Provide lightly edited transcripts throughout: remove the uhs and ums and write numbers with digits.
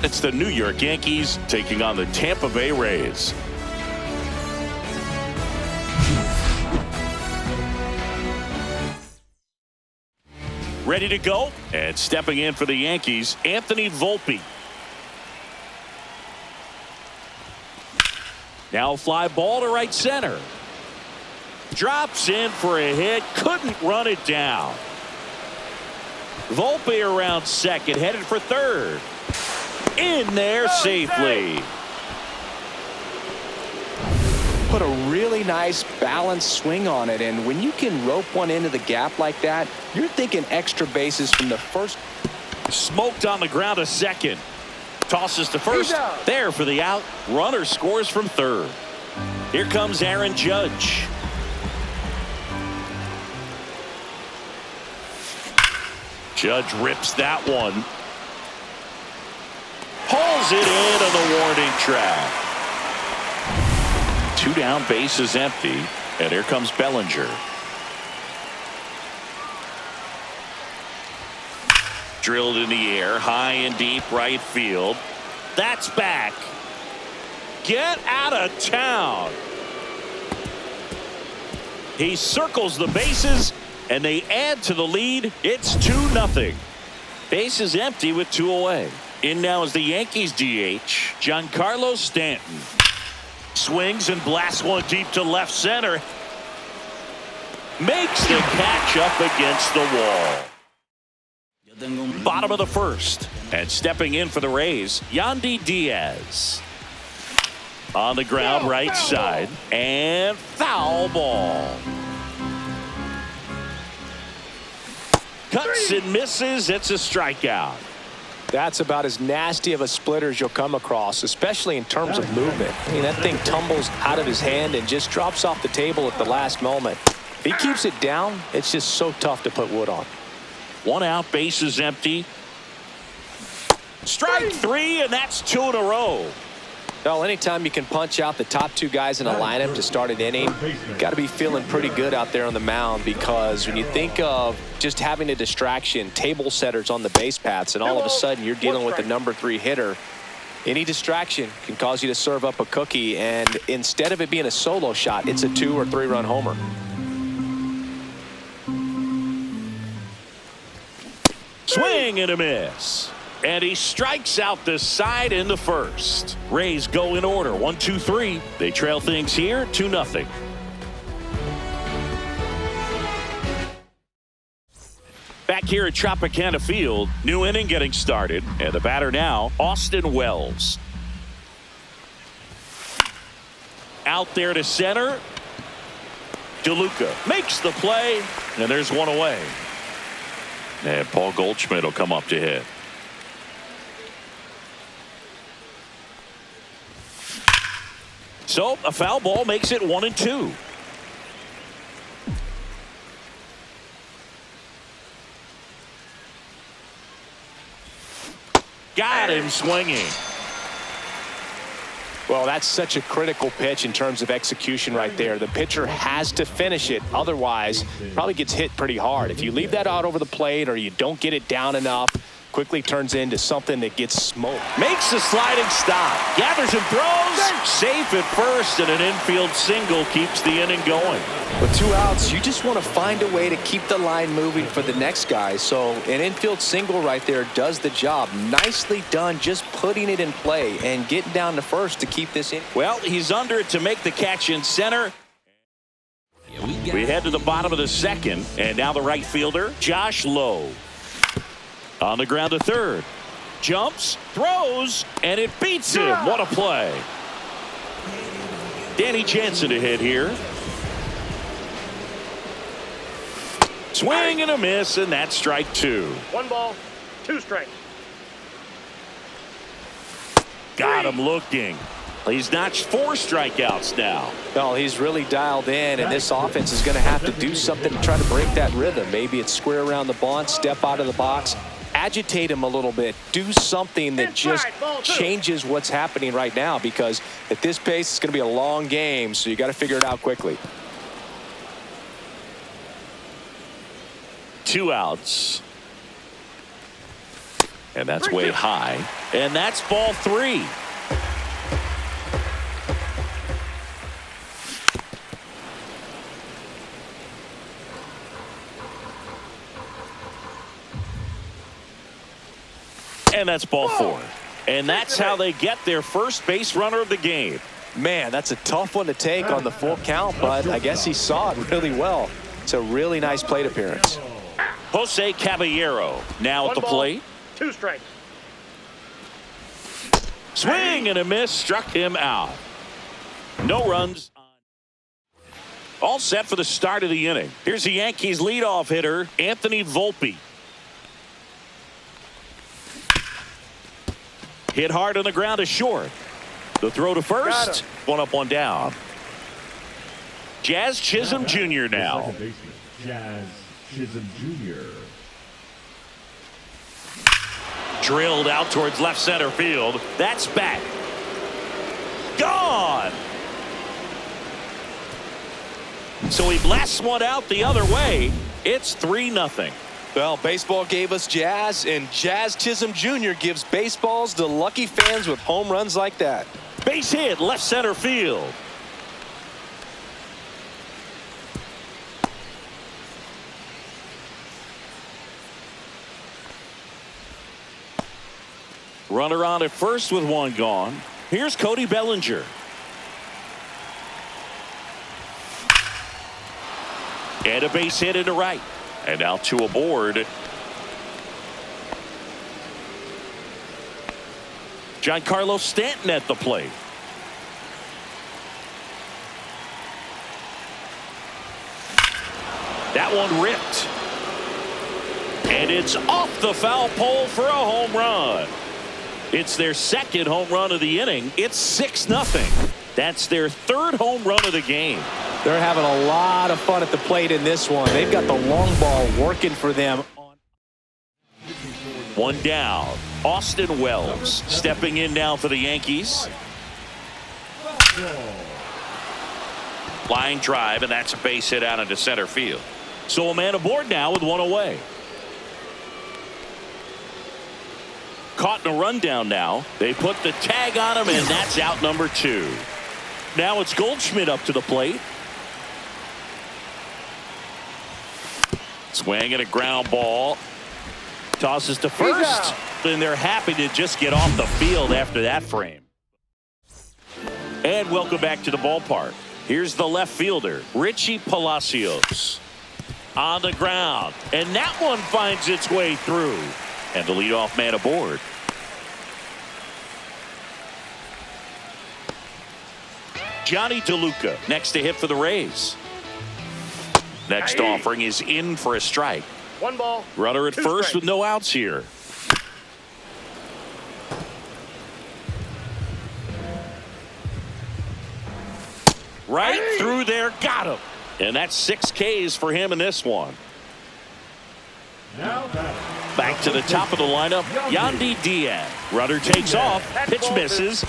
It's the New York Yankees taking on the Tampa Bay Rays. Ready to go, and stepping in for the Yankees, Anthony Volpe. Now fly ball to right center. Drops in for a hit, couldn't run it down. Volpe around second, headed for third. In there safely. Put a really nice balanced swing on it, and when you can rope one into the gap like that, you're thinking extra bases from the first. Smoked on the ground to second. Tosses to first. There for the out. Runner scores from third. Here comes Aaron Judge. Judge rips that one. Pulls it in on the warning track. 2 down, bases empty, and here comes Bellinger. Drilled in the air, high and deep right field. That's back. Get out of town. He circles the bases, and they add to the lead. It's 2-0. Bases empty with 2 away. In now is the Yankees DH, Giancarlo Stanton. Swings and blasts one deep to left center. Makes the catch up against the wall. Bottom of the first. And stepping in for the Rays, Yandy Diaz. On the ground, right side. And foul ball. Cuts and misses. It's a strikeout. That's about as nasty of a splitter as you'll come across, especially in terms of movement. I mean, that thing tumbles out of his hand and just drops off the table at the last moment. If he keeps it down, it's just so tough to put wood on. 1 out, bases empty. Strike 3, and that's 2 in a row. Well, anytime you can punch out the top 2 guys in a lineup to start an inning, you got to be feeling pretty good out there on the mound, because when you think of just having a distraction, table setters on the base paths, and all of a sudden you're dealing with the number 3 hitter, any distraction can cause you to serve up a cookie, and instead of it being a solo shot, it's a 2 or 3 run homer. Swing and a miss. And he strikes out the side in the first. Rays go in order. 1, 2, 3. They trail things here 2-0. Back here at Tropicana Field, new inning getting started. And the batter now, Austin Wells. Out there to center. DeLuca makes the play. And there's 1 away. And Paul Goldschmidt will come up to hit. So a foul ball makes it 1-2. Got him swinging. Well, that's such a critical pitch in terms of execution right there. The pitcher has to finish it. Otherwise, probably gets hit pretty hard. If you leave that out over the plate or you don't get it down enough, quickly turns into something that gets smoked. Makes a sliding stop. Gathers and throws. Safe at first, and an infield single keeps the inning going. With 2 outs, you just want to find a way to keep the line moving for the next guy. So an infield single right there does the job. Nicely done, just putting it in play and getting down to first to keep this in. Well, he's under it to make the catch in center. We head to the bottom of the second, and now the right fielder, Josh Lowe. On the ground to third. Jumps, throws, and it beats him. What a play. Danny Jansen to hit here. Swing and a miss, and that's strike 2. 1 ball, 2 strikes. Got him looking. He's notched 4 strikeouts now. Well, he's really dialed in, and this offense is going to have to do something to try to break that rhythm. Maybe it's square around the bunt, step out of the box, agitate him a little bit, do something that just changes what's happening right now, because at this pace it's going to be a long game, so you got to figure it out quickly. 2 outs. And that's way high. And that's ball 3. And that's ball 4. And that's how they get their first base runner of the game. Man, that's a tough one to take on the full count, but I guess he saw it really well. It's a really nice plate appearance. Jose Caballero now at the plate. 2 strikes. Swing and a miss, struck him out. No runs. All set for the start of the inning. Here's the Yankees leadoff hitter, Anthony Volpe. Hit hard on the ground to short. The throw to first. One up, one down. Jazz Chisholm Jr. now. Jazz Chisholm Jr. Drilled out towards left center field. That's back. Gone. So he blasts one out the other way. It's 3-0. Well, baseball gave us Jazz, and Jazz Chisholm Jr. gives baseballs to lucky fans with home runs like that. Base hit, left center field. Runner on at first with one gone. Here's Cody Bellinger. And a base hit into right. And now 2 aboard. Giancarlo Stanton at the plate. That one ripped. And it's off the foul pole for a home run. It's their second home run of the inning. It's 6-0. That's their 3rd home run of the game. They're having a lot of fun at the plate in this one. They've got the long ball working for them. One down. Austin Wells stepping in now for the Yankees. Line drive, and that's a base hit out into center field. So a man aboard now with one away. Caught in a rundown now. They put the tag on him, and that's out number 2. Now it's Goldschmidt up to the plate. Swing and a ground ball. Tosses to first. And they're happy to just get off the field after that frame. And welcome back to the ballpark. Here's the left fielder, Richie Palacios. On the ground. And that one finds its way through. And the leadoff man aboard. Johnny DeLuca next to hit for the Rays. Next offering is in for a strike. 1 ball. Runner at first with no outs here. Right through there, got him. And that's 6 Ks for him in this one. Back to the top of the lineup, Yandy Diaz. Runner takes off, pitch misses.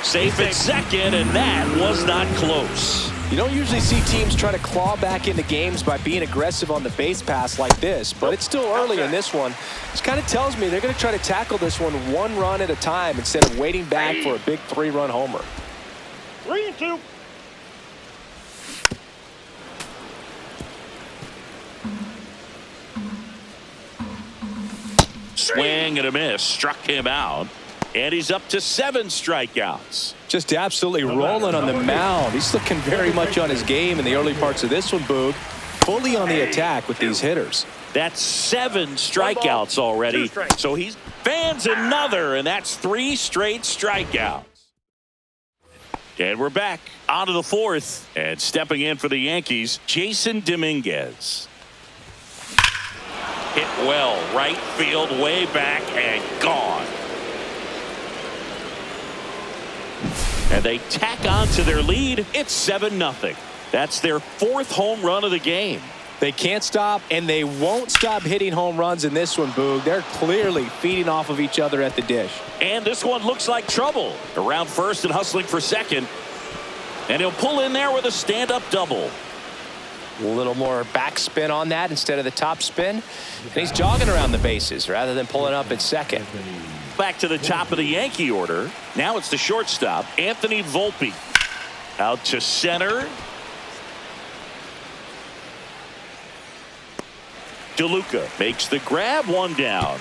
Safe at second, and that was not close. You don't usually see teams try to claw back into games by being aggressive on the base pass like this, but it's still early in this one. This kind of tells me they're going to try to tackle this one 1 run at a time instead of waiting back for a big 3-run homer. 3-2. Swing and a miss, struck him out. And he's up to 7 strikeouts. Just absolutely rolling on the mound. He's looking very much on his game in the early parts of this one, Boog. Fully on the attack with these hitters. That's 7 strikeouts already. So he fans another, and that's 3 straight strikeouts. And we're back onto the 4th. And stepping in for the Yankees, Jason Dominguez. Hit well, right field, way back, and gone. And they tack on to their lead. It's 7-0. That's their 4th home run of the game. They can't stop, and they won't stop hitting home runs in this one, Boog. They're clearly feeding off of each other at the dish. And this one looks like trouble. Around first and hustling for second. And he'll pull in there with a stand-up double. A little more backspin on that instead of the top spin. And he's jogging around the bases rather than pulling up at second. Back to the top of the Yankee order. Now it's the shortstop, Anthony Volpe. Out to center. DeLuca makes the grab, one down.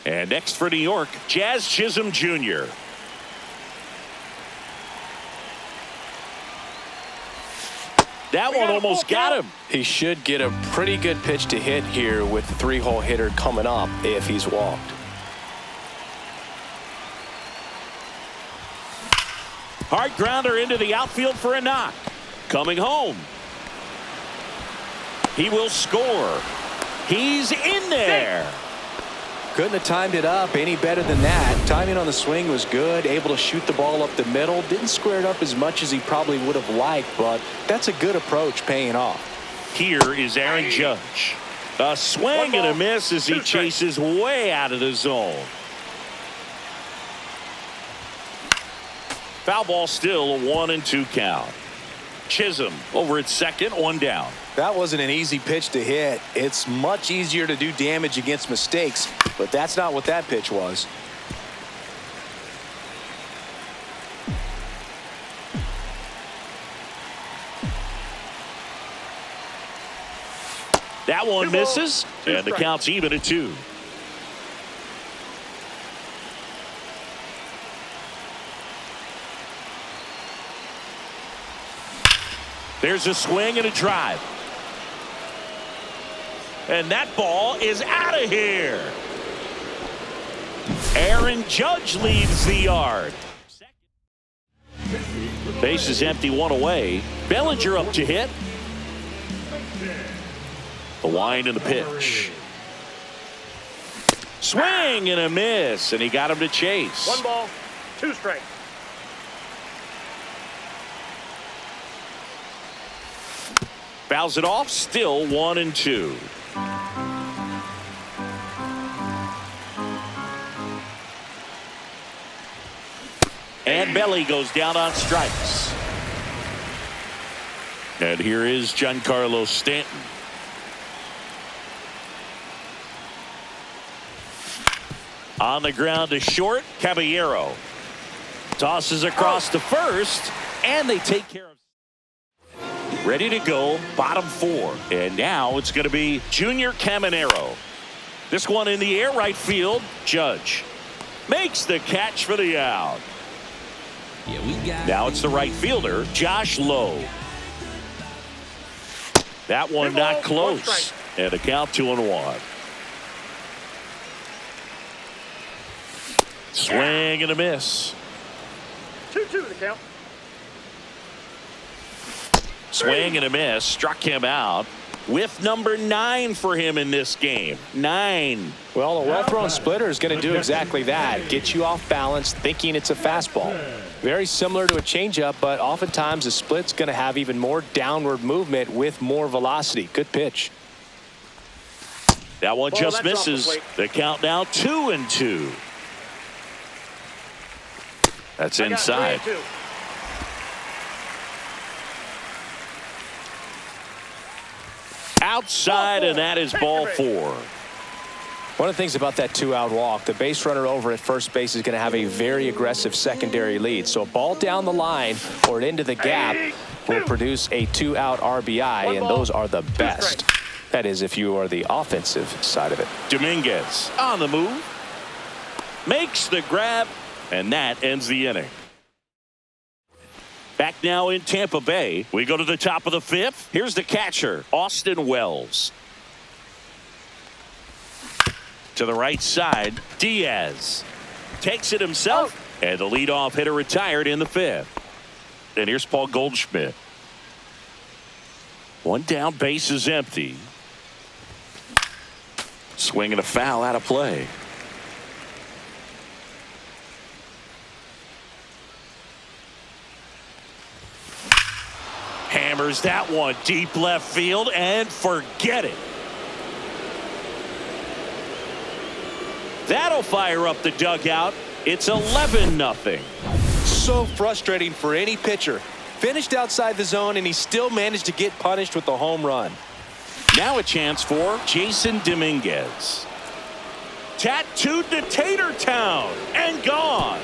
And next for New York, Jazz Chisholm Jr. That one almost got him. He should get a pretty good pitch to hit here with the 3-hole hitter coming up if he's walked. Hard grounder into the outfield for a knock. Coming home. He will score. He's in there. Couldn't have timed it up any better than that. Timing on the swing was good. Able to shoot the ball up the middle. Didn't square it up as much as he probably would have liked, but that's a good approach paying off. Here is Aaron Judge. A swing and a miss as he chases way out of the zone. Foul ball, still a 1-2 count. Chisholm over at second, one down. That wasn't an easy pitch to hit. It's much easier to do damage against mistakes, but that's not what that pitch was. That one misses, and the count's even at 2. There's a swing and a drive. And that ball is out of here. Aaron Judge leads the yard. Base is empty, one away. Bellinger up to hit. The wind and the pitch. Swing and a miss, and he got him to chase. 1 ball, 2 strikes. Fouls it off, still 1-2. And Belly goes down on strikes. And here is Giancarlo Stanton. On the ground to short, Caballero tosses across to first, and they take care of. Ready to go, bottom 4. And now it's going to be Junior Caminero. This one in the air, right field. Judge makes the catch for the out. Now it's the right fielder, Josh Lowe. That one not close. And a count 2-1. Swing and a miss. 2-2 the count. Swing and a miss. Struck him out. Whiff number 9 for him in this game. 9. Well, a well-thrown splitter is going to do exactly that. Get you off balance, thinking it's a fastball. Very similar to a changeup, but oftentimes a split's going to have even more downward movement with more velocity. Good pitch. That one just misses. The count now 2-2. That's inside. Outside, and that is ball 4. One of the things about that 2-out walk, the base runner over at first base is going to have a very aggressive secondary lead. So a ball down the line or into the gap will produce a 2-out RBI, and those are the best. That is, if you are the offensive side of it. Dominguez on the move. Makes the grab, and that ends the inning. Back now in Tampa Bay. We go to the top of the 5th. Here's the catcher, Austin Wells. To the right side, Diaz takes it himself, and the leadoff hitter retired in the 5th. And here's Paul Goldschmidt. One down, base is empty. Swing and a foul out of play. Hammers that one deep left field, and forget it. That'll fire up the dugout. It's 11-0. So frustrating for any pitcher. Finished outside the zone, and he still managed to get punished with the home run. Now a chance for Jason Dominguez. Tattooed to Tater Town and gone.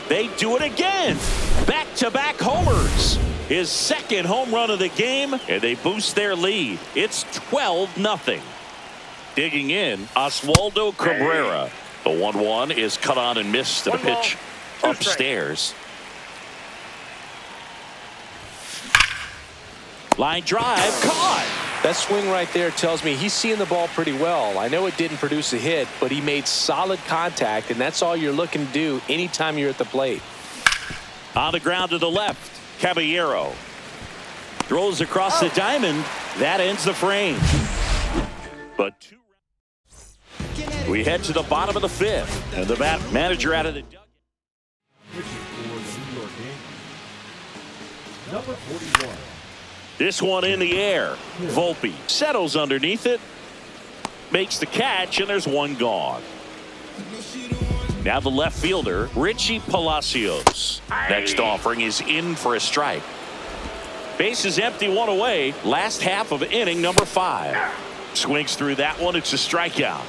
They do it again. Back-to-back homers. His second home run of the game, and they boost their lead. It's 12-0. Digging in, Oswaldo Cabrera. The 1-1 is cut on and missed to the pitch upstairs. Line drive, caught. That swing right there tells me he's seeing the ball pretty well. I know it didn't produce a hit, but he made solid contact, and that's all you're looking to do anytime you're at the plate. On the ground to the left, Caballero throws across the diamond. That ends the frame. But we head to the bottom of the fifth, and the manager out of the dugout. Pitching for the New York Yankees, number 41. This one in the air. Volpe settles underneath it, makes the catch, and there's one gone. Now the left fielder, Richie Palacios. Next offering is in for a strike. Base is empty, one away. Last half of inning number 5. Swings through that one. It's a strikeout.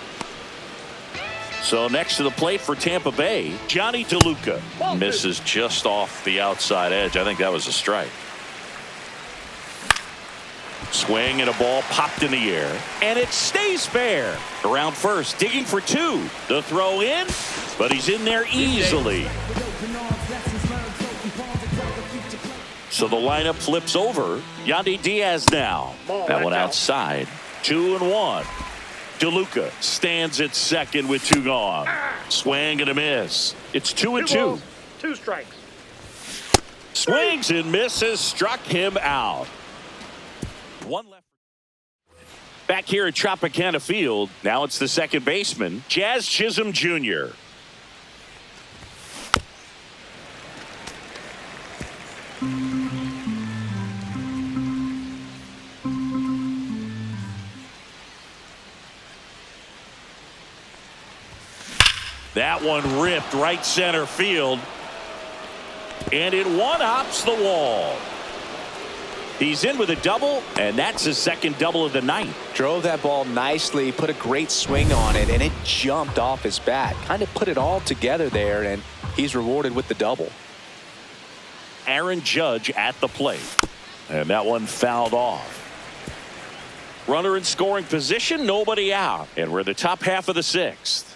So next to the plate for Tampa Bay, Johnny DeLuca misses just off the outside edge. I think that was a strike. Swing and a ball popped in the air, and it stays fair. Around first, digging for 2. The throw in, but he's in there easily. So the lineup flips over. Yandy Diaz now. That one outside. 2-1. DeLuca stands at second with 2 gone. Swing and a miss. It's 2-2. 2 strikes. Swings and misses, struck him out. One left. Back here at Tropicana Field, now it's the second baseman, Jazz Chisholm Jr. That one ripped right center field, and it one-hops the wall. He's in with a double, and that's his second double of the night. Drove that ball nicely, put a great swing on it, and it jumped off his bat. Kind of put it all together there, and he's rewarded with the double. Aaron Judge at the plate, and that one fouled off. Runner in scoring position, nobody out, and we're in the top half of the 6th.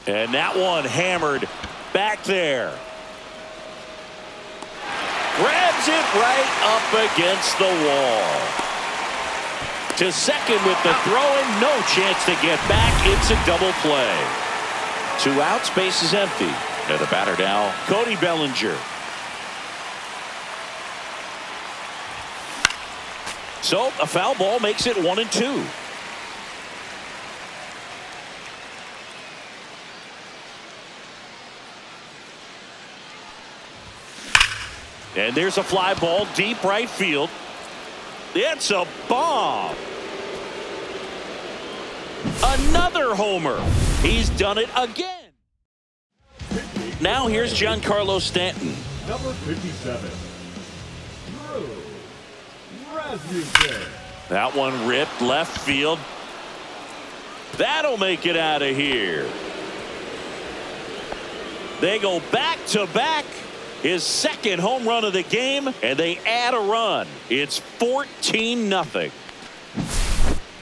And that one hammered back there. Grabs it right up against the wall. To second with the throw and no chance to get back. It's a double play. 2 outs, base is empty. And the batter now, Cody Bellinger. So a foul ball makes it 1-2. And there's a fly ball deep right field. It's a bomb. Another homer. He's done it again. Now here's Giancarlo Stanton. Number 57. Drew Rasmussen. That one ripped left field. That'll make it out of here. They go back to back. His second home run of the game, and they add a run. It's 14-0.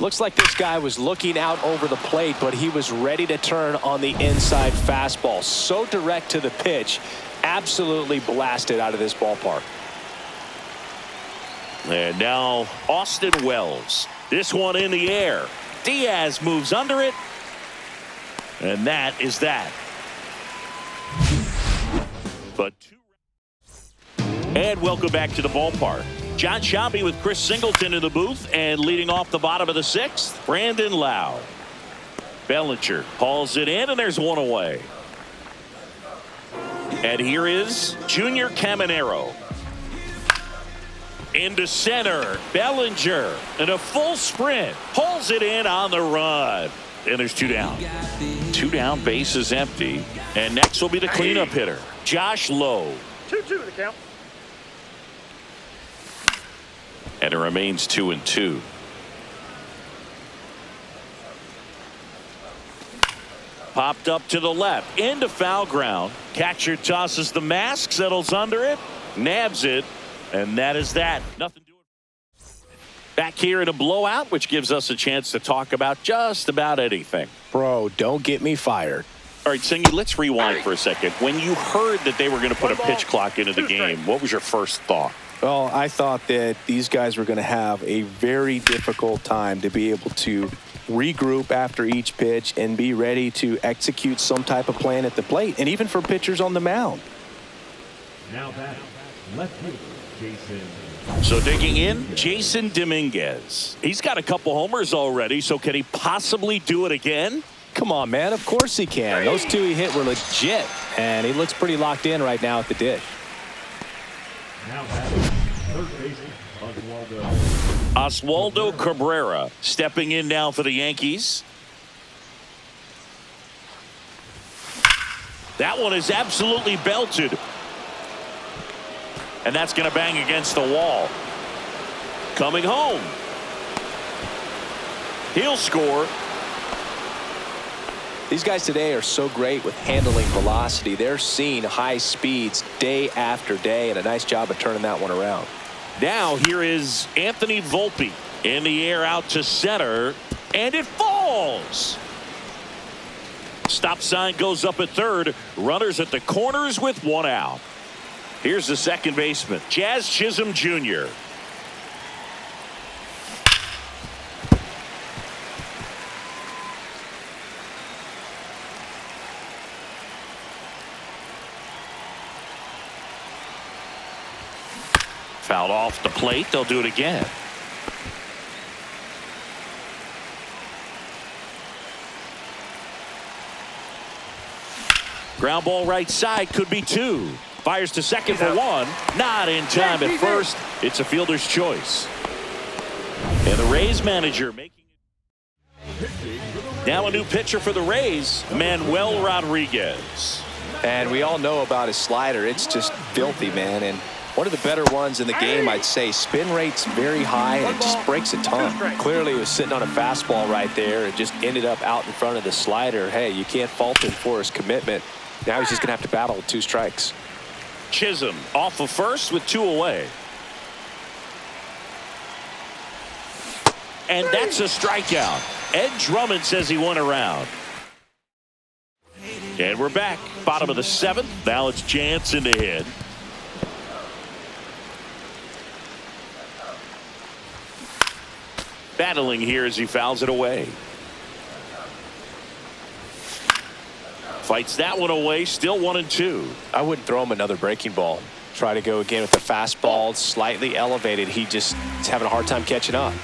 Looks like this guy was looking out over the plate, but he was ready to turn on the inside fastball. So direct to the pitch, absolutely blasted out of this ballpark. And now Austin Wells. This one in the air. Diaz moves under it, and that is that. But and welcome back to the ballpark. John Shambi with Chris Singleton in the booth, and leading off the bottom of the 6th, Brandon Lau. Bellinger hauls it in, and there's one away. And here is Junior Caminero. Into center, Bellinger in a full sprint, hauls it in on the run. and there's 2 down. 2 down, bases empty. And next will be the cleanup hitter, Josh Lowe. 2-2 the count. And it remains 2-2. Popped up to the left, into foul ground. Catcher tosses the mask, settles under it, nabs it, and that is that. Nothing doing. Back here in a blowout, which gives us a chance to talk about just about anything. Bro, don't get me fired. All right, Singy, let's rewind for a second. When you heard that they were going to put a pitch clock into the game, what was your first thought? Well, I thought that these guys were going to have a very difficult time to be able to regroup after each pitch and be ready to execute some type of plan at the plate, and even for pitchers on the mound. Now batting, left fielder, Jason. So digging in, Jason Dominguez. He's got a couple homers already, so can he possibly do it again? Come on, man. Of course he can. Those 2 he hit were legit, and he looks pretty locked in right now at the dish. Now batting, third baseman, Oswaldo Cabrera stepping in now for the Yankees. That one is absolutely belted. And that's going to bang against the wall. Coming home. He'll score. These guys today are so great with handling velocity. They're seeing high speeds day after day, and a nice job of turning that one around. Now here is Anthony Volpe in the air out to center, and it falls. Stop sign goes up at third. Runners at the corners with 1 out. Here's the second baseman, Jazz Chisholm Jr. Fouled off the plate. They'll do it again. Ground ball right side, could be 2. Fires to second for 1. Not in time at first. It's a fielder's choice. And the Rays manager making it. Now a new pitcher for the Rays, Manuel Rodriguez. And we all know about his slider. It's just filthy, man. And one of the better ones in the game, I'd say. Spin rate's very high, and it just breaks a ton. Clearly, he was sitting on a fastball right there and just ended up out in front of the slider. Hey, you can't fault him for his commitment. Now he's just going to have to battle with 2 strikes. Chisholm off of first with 2 away. And that's a strikeout. Ed Drummond says he won a round. And we're back. Bottom of the 7th. Now it's Jansen to hit. Battling here as he fouls it away. Fights that one away. Still 1-2. I wouldn't throw him another breaking ball. Try to go again with the fastball, slightly elevated. He just is having a hard time catching up.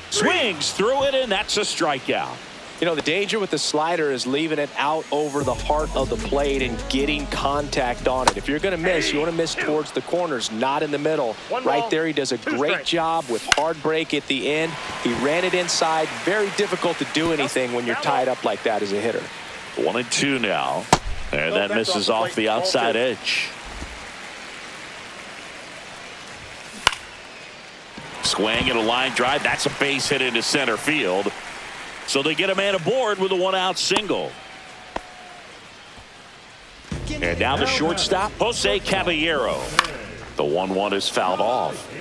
Swings through it, and that's a strikeout. You know, the danger with the slider is leaving it out over the heart of the plate and getting contact on it. If you're going to miss, you want to miss towards the corners, not in the middle. Right there, he does a great job with hard break at the end. He ran it inside. Very difficult to do anything when you're tied up like that as a hitter. 1-2 now. And that misses off the outside edge. Swing and a line drive. That's a base hit into center field. So they get a man aboard with a 1-out single. And now the shortstop, Jose Caballero. The 1-1 is fouled off.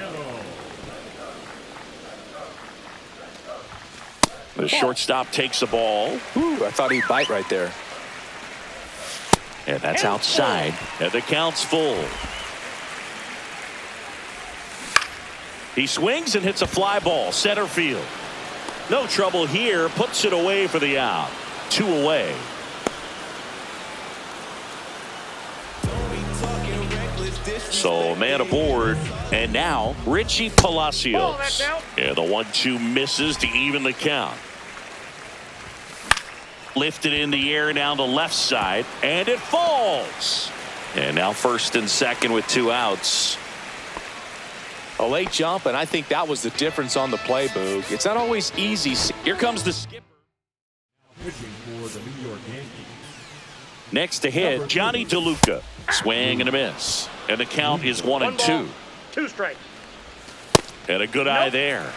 The shortstop takes the ball. Ooh, I thought he'd bite right there. And that's outside. And the count's full. He swings and hits a fly ball, center field. No trouble here, puts it away for the out. 2 away. So man aboard, and now Richie Palacios. And the 1-2 misses to even the count. Lifted in the air down the left side, and it falls. And now first and second with 2 outs. A late jump, and I think that was the difference on the play, Boog. It's not always easy. Here comes the skipper. Pitching for the New York Yankees. Next to hit, Johnny DeLuca. Swing and a miss. And the count is 1-2. 2 strikes. And a good eye there.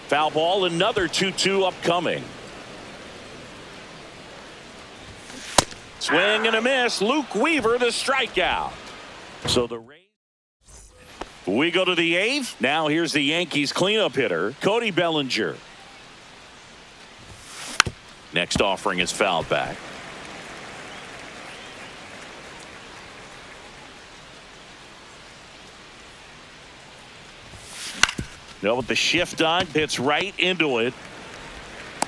Foul ball, another 2-2 upcoming. Swing and a miss. Luke Weaver, the strikeout. So the Rays. We go to the 8th. Now here's the Yankees cleanup hitter, Cody Bellinger. Next offering is fouled back. Now with the shift on, hits right into it.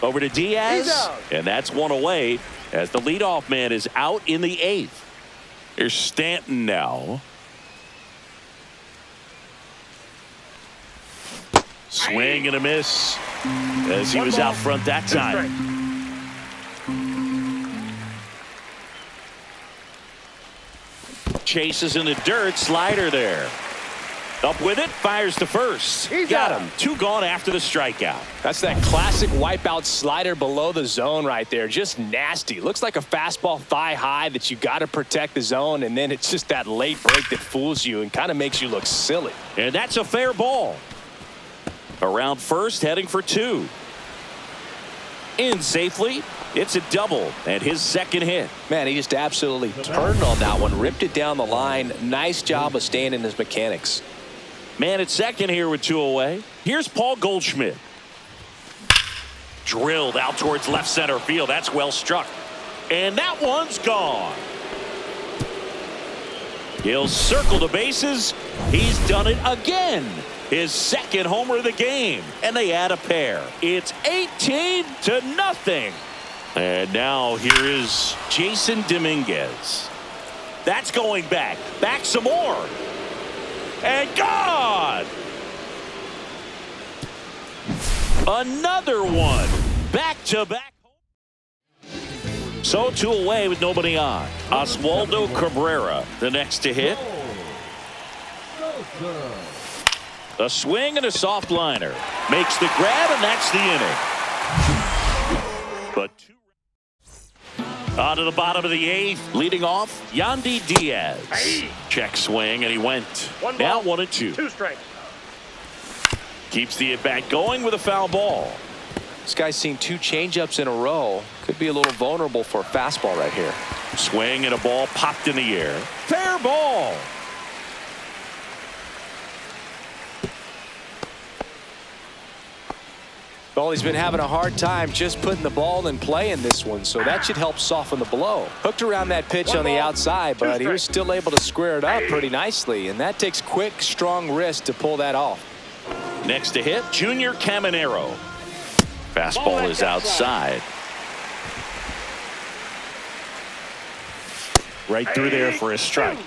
Over to Diaz, and that's one away as the leadoff man is out in the 8th. Here's Stanton now. Swing and a miss as he was out front that time. Chases in the dirt, slider there. Up with it, fires to first. Got him. 2 gone after the strikeout. That's that classic wipeout slider below the zone right there. Just nasty. Looks like a fastball thigh high that you got to protect the zone, and then it's just that late break that fools you and kind of makes you look silly. And that's a fair ball. Around first, heading for 2. In safely. It's a double and his second hit. Man, he just absolutely turned on that one. Ripped it down the line. Nice job of staying in his mechanics. Man at second here with 2 away. Here's Paul Goldschmidt. Drilled out towards left center field. That's well struck. And that one's gone. He'll circle the bases. He's done it again. His second homer of the game. And they add a pair. It's 18-0. And now here is Jason Dominguez. That's going back. Back some more. And gone. Another one. Back to back. So 2 away with nobody on. Oswaldo Cabrera, the next to hit. A swing and a soft liner. Makes the grab, and that's the inning. But 2 on to the bottom of the 8th. Leading off, Yandy Diaz. Check swing, and he went. Now 1-2. 2 strikes. Keeps the at-bat going with a foul ball. This guy's seen 2 changeups in a row. Could be a little vulnerable for a fastball right here. Swing and a ball popped in the air. Fair ball. Well, he's been having a hard time just putting the ball in play in this one, so that should help soften the blow. Hooked around that pitch on the outside, but he was still able to square it up pretty nicely, and that takes quick, strong wrist to pull that off. Next to hit, Junior Caminero. Fastball is outside. Right through there for a strike.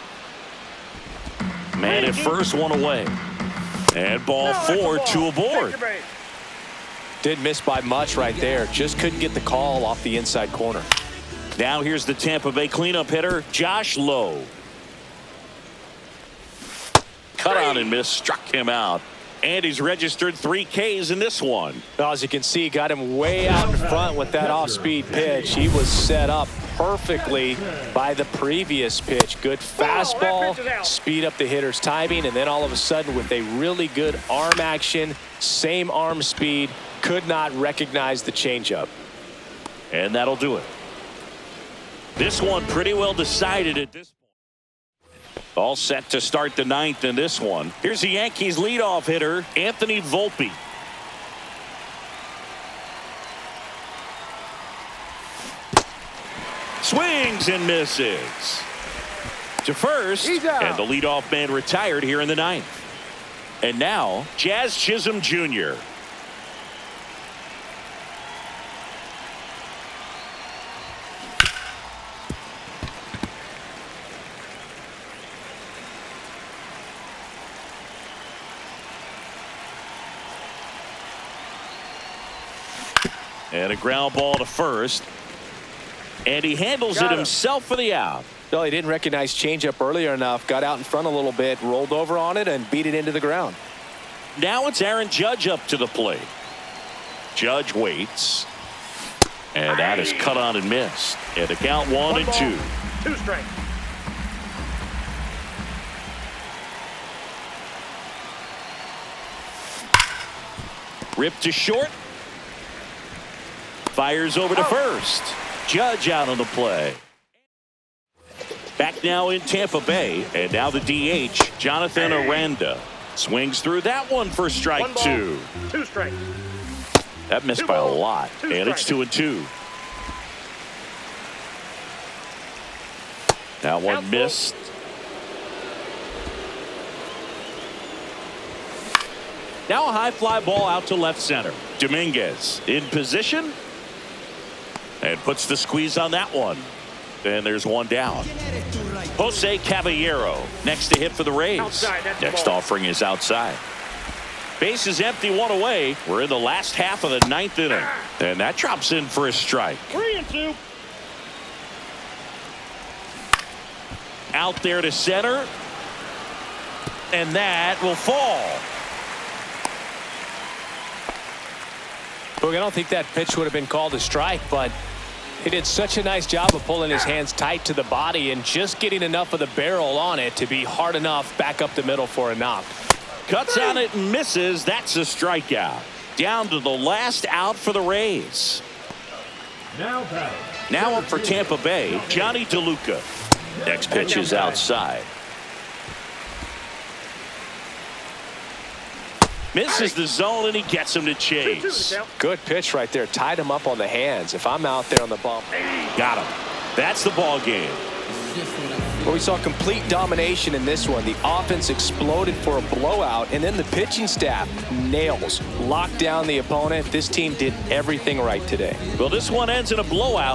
Man at first, 1 away. And ball 4, 2 aboard. Did miss by much right there. Just couldn't get the call off the inside corner. Now here's the Tampa Bay cleanup hitter, Josh Lowe. Cut on and miss, struck him out. And he's registered 3 Ks in this one. Well, as you can see, got him way out in front with that off-speed pitch. He was set up perfectly by the previous pitch. Good fastball, speed up the hitter's timing, and then all of a sudden with a really good arm action, same arm speed, could not recognize the changeup. And that'll do it. This one pretty well decided at this point. All set to start the 9th in this one. Here's the Yankees leadoff hitter, Anthony Volpe. Swings and misses. To first, and the leadoff man retired here in the 9th. And now, Jazz Chisholm Jr. And a ground ball to first. And he handles it himself for the out. Well, he didn't recognize changeup earlier enough. Got out in front a little bit, rolled over on it, and beat it into the ground. Now it's Aaron Judge up to the plate. Judge waits. And that is cut on and missed. And the count 1-2. 2 strikes. Ripped to short. Fires over to first. Judge out on the play. Back now in Tampa Bay. And now the DH, Jonathan Aranda. Swings through that one for strike 2. 2 strikes. That missed by a lot. And it's 2-2. That one missed. Now a high fly ball out to left center. Dominguez in position. And puts the squeeze on that one. And there's one down. Jose Caballero next to hit for the Rays. Next offering is outside. Base is empty, 1 away. We're in the last half of the 9th inning. And that drops in for a strike. 3-2. Out there to center. And that will fall. Look, I don't think that pitch would have been called a strike, but he did such a nice job of pulling his hands tight to the body and just getting enough of the barrel on it to be hard enough back up the middle for a knock. Cuts on it and misses. That's a strikeout. Down to the last out for the Rays. Now up for Tampa Bay, Johnny DeLuca. Next pitch is outside. Misses the zone and he gets him to chase. Good pitch right there. Tied him up on the hands. If I'm out there on the bump. Got him. That's the ball game. Well, we saw complete domination in this one. The offense exploded for a blowout, and then the pitching staff nails. Locked down the opponent. This team did everything right today. Well, this one ends in a blowout.